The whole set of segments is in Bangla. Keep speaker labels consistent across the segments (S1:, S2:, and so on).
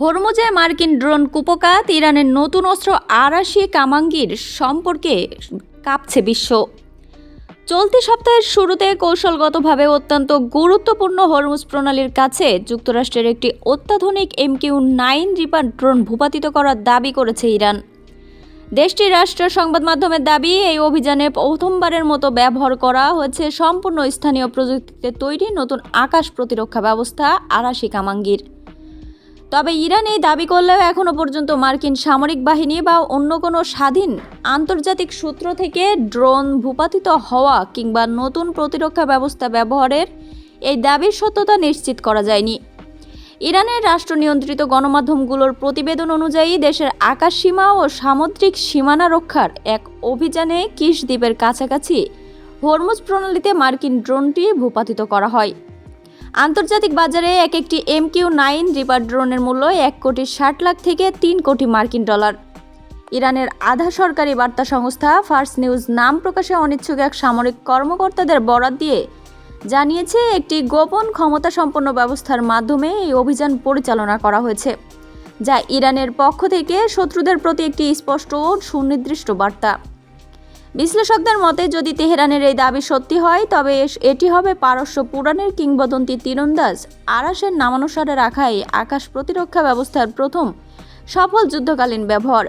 S1: হরমুজে মার্কিন ড্রোন কুপকাত, ইরানের নতুন অস্ত্র আরাশি কামাঙ্গির সম্পর্কে কাঁপছে বিশ্ব। চলতি সপ্তাহের শুরুতে কৌশলগতভাবে অত্যন্ত গুরুত্বপূর্ণ হরমুজ প্রণালীর কাছে যুক্তরাষ্ট্রের একটি অত্যাধুনিক MQ-9 রিপার ড্রোন ভূপাতিত করার দাবি করেছে ইরান। দেশটির রাষ্ট্রীয় সংবাদ মাধ্যমের দাবি, এই অভিযানে প্রথমবারের মতো ব্যবহার করা হয়েছে সম্পূর্ণ স্থানীয় প্রযুক্তিতে তৈরি নতুন আকাশ প্রতিরক্ষা ব্যবস্থা আরাশি কামাঙ্গির। তবে ইরান এই দাবি করলেও এখনও পর্যন্ত মার্কিন সামরিক বাহিনী বা অন্য কোনো স্বাধীন আন্তর্জাতিক সূত্র থেকে ড্রোন ভূপাতিত হওয়া কিংবা নতুন প্রতিরক্ষা ব্যবস্থা ব্যবহারের এই দাবির সত্যতা নিশ্চিত করা যায়নি। ইরানের রাষ্ট্র নিয়ন্ত্রিত গণমাধ্যমগুলোর প্রতিবেদন অনুযায়ী দেশের আকাশ সীমা ও সামুদ্রিক সীমানা রক্ষার এক অভিযানে কিশ দ্বীপের কাছাকাছি হরমুজ প্রণালীতে মার্কিন ড্রোনটি ভূপাতিত করা হয়। আন্তর্জাতিক বাজারে একটি MQ-9 রিপার ড্রোনের মূল্য 1,60,00,000 থেকে 3 কোটি মার্কিন ডলার। ইরানের আধা সরকারি বার্তা সংস্থা ফার্স নিউজ নাম প্রকাশে অনিচ্ছুক এক সামরিক কর্মকর্তাদের বরাত দিয়ে জানিয়েছে, একটি গোপন ক্ষমতাসম্পন্ন ব্যবস্থার মাধ্যমে এই অভিযান পরিচালনা করা হয়েছে, যা ইরানের পক্ষ থেকে শত্রুদের প্রতি একটি স্পষ্ট ও সুনির্দিষ্ট বার্তা। বিশ্লেষকদের মতে, যদি তেহরানের এই দাবি সত্যি হয়, তবে এটি হবে পারস্য পুরাণের কিংবদন্তি তীরন্দাজ আরাশের নামানুসারে রাখা এই আকাশ প্রতিরক্ষা ব্যবস্থার প্রথম সফল যুদ্ধকালীন ব্যবহার।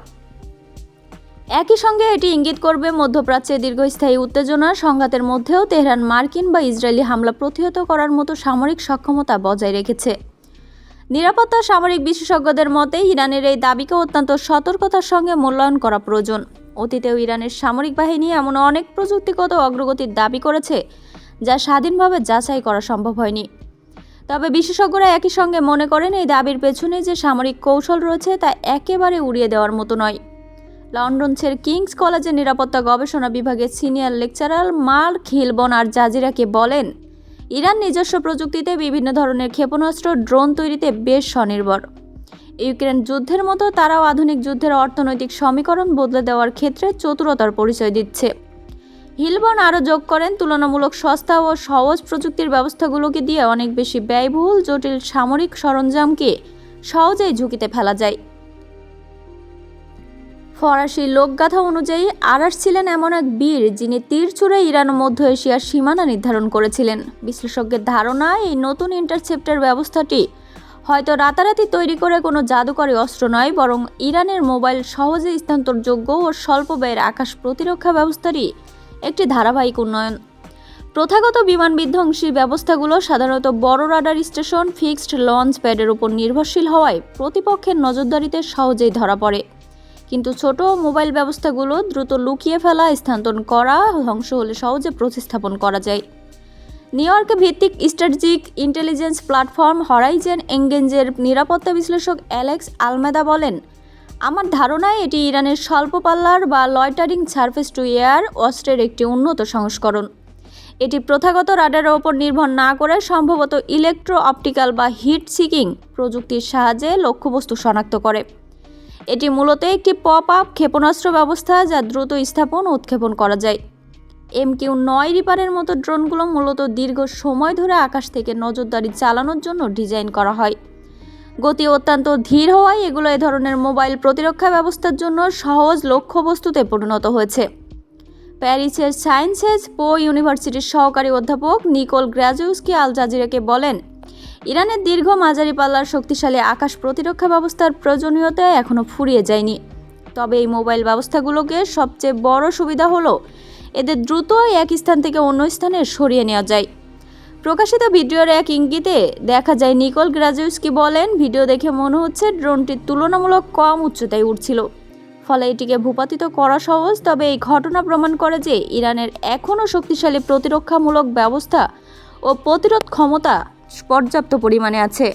S1: একই সঙ্গে এটি ইঙ্গিত করবে মধ্যপ্রাচ্যে দীর্ঘস্থায়ী উত্তেজনা সংঘাতের মধ্যেও তেহরান মার্কিন বা ইসরায়েলি হামলা প্রতিহত করার মতো সামরিক সক্ষমতা বজায় রেখেছে। নিরাপত্তা সামরিক বিশেষজ্ঞদের মতে, ইরানের এই দাবিকে অত্যন্ত সতর্কতার সঙ্গে মূল্যায়ন করা প্রয়োজন। অতীতেও ইরানের সামরিক বাহিনী এমন অনেক প্রযুক্তিগত অগ্রগতির দাবি করেছে, যা স্বাধীনভাবে যাচাই করা সম্ভব হয়নি। তবে বিশেষজ্ঞরা একই সঙ্গে মনে করেন, এই দাবির পেছনে যে সামরিক কৌশল রয়েছে তা একেবারে উড়িয়ে দেওয়ার মতো নয়। লন্ডনের কিংস কলেজের নিরাপত্তা গবেষণা বিভাগের সিনিয়র লেকচারার মার্ক হিলবন আর জাজিরাকে বলেন, ইরান নিজস্ব প্রযুক্তিতে বিভিন্ন ধরনের ক্ষেপণাস্ত্র ড্রোন তৈরিতে বেশ স্বনির্ভর। ইউক্রেন যুদ্ধের মতো তারাও আধুনিক যুদ্ধের অর্থনৈতিক সমীকরণ বদলে দেওয়ার ক্ষেত্রে চতুরতার পরিচয় দিচ্ছে। হিলবন আরও যোগ করেন, তুলনামূলক সস্তা ও সহজ প্রযুক্তির ব্যবস্থাগুলোকে দিয়ে অনেক বেশি ব্যয়বহুল জটিল সামরিক সরঞ্জামকে সহজেই ঝুঁকিতে ফেলা যায়। ফরাসি লোকগাথা অনুযায়ী আরাশ ছিলেন এমন এক বীর, যিনি তীর ছুঁড়ে ইরান ও মধ্য এশিয়ার সীমানা নির্ধারণ করেছিলেন। বিশ্লেষকদের ধারণা, এই নতুন ইন্টারসেপ্টর ব্যবস্থাটি হয়তো রাতারাতি তৈরি করে কোনো জাদুকরী অস্ত্র নয়, বরং ইরানের মোবাইল সহজে স্থানান্তরযোগ্য ও স্বল্প ব্যয়ের আকাশ প্রতিরক্ষা ব্যবস্থারই একটি ধারাবাহিক উন্নয়ন। প্রথাগত বিমান বিধ্বংসী ব্যবস্থাগুলো সাধারণত বড় রাডার স্টেশন, ফিক্সড লঞ্চ প্যাডের উপর নির্ভরশীল হওয়ায় প্রতিপক্ষের নজরদারিতে সহজেই ধরা পড়ে। কিন্তু ছোট মোবাইল ব্যবস্থাগুলো দ্রুত লুকিয়ে ফেলা, স্থানান্তর করা, ধ্বংস হলে সহজে প্রতিস্থাপন করা যায়। নিউ ইয়র্কে ভিত্তিক স্ট্র্যাটেজিক ইন্টেলিজেন্স প্ল্যাটফর্ম হরাইজন এঙ্গেজের নিরাপত্তা বিশ্লেষক অ্যালেক্স আলমেদা বলেন, আমার ধারণায় এটি ইরানের স্বল্প পাল্লার বা লয়টারিং সারফেস টু এয়ার অস্ত্রের একটি উন্নত সংস্করণ। এটি প্রথাগত রাডারের ওপর নির্ভর না করে সম্ভবত ইলেকট্রো অপটিক্যাল বা হিট সিকিং প্রযুক্তির সাহায্যে লক্ষ্যবস্তু শনাক্ত করে। এটি মূলত একটি পপ আপ ক্ষেপণাস্ত্র ব্যবস্থা, যা দ্রুত স্থাপন ও উৎক্ষেপণ করা যায়। MQ-9 রিপারের মতো ড্রোনগুলো মূলত দীর্ঘ সময় ধরে আকাশ থেকে নজরদারি চালানোর জন্য ডিজাইন করা হয়। গতি অত্যন্ত ধীর হওয়ায় এগুলো এ ধরনের মোবাইল প্রতিরক্ষা ব্যবস্থার জন্য সহজ লক্ষ্যবস্তুতে পরিণত হয়েছে। প্যারিসের সায়েন্সেস পো ইউনিভার্সিটির সহকারী অধ্যাপক নিকোল গ্র্যাজুস্কি আল জাজিরাকে বলেন, ইরানের দীর্ঘ মাঝারি পাল্লার শক্তিশালী আকাশ প্রতিরক্ষা ব্যবস্থার প্রয়োজনীয়তা এখনও ফুরিয়ে যায়নি। তবে এই মোবাইল ব্যবস্থাগুলোকে সবচেয়ে বড় সুবিধা হলো এদের দ্রুত এক স্থান থেকে অন্য স্থানে সরিয়ে নেওয়া যায়। প্রকাশিত ভিডিওর এক ইঙ্গিতে দেখা যায়, নিকোল গ্র্যাজুস্কি বলেন, ভিডিও দেখে মনে হচ্ছে ড্রোনটি তুলনামূলক কম উচ্চতায় উড়ছিল, ফলে এটিকে ভূপাতিত করা সহজ। তবে এই ঘটনা প্রমাণ করে যে ইরানের এখনও শক্তিশালী প্রতিরক্ষামূলক ব্যবস্থা ও প্রতিরোধ ক্ষমতা পর্যাপ্ত পরিমাণে আছে।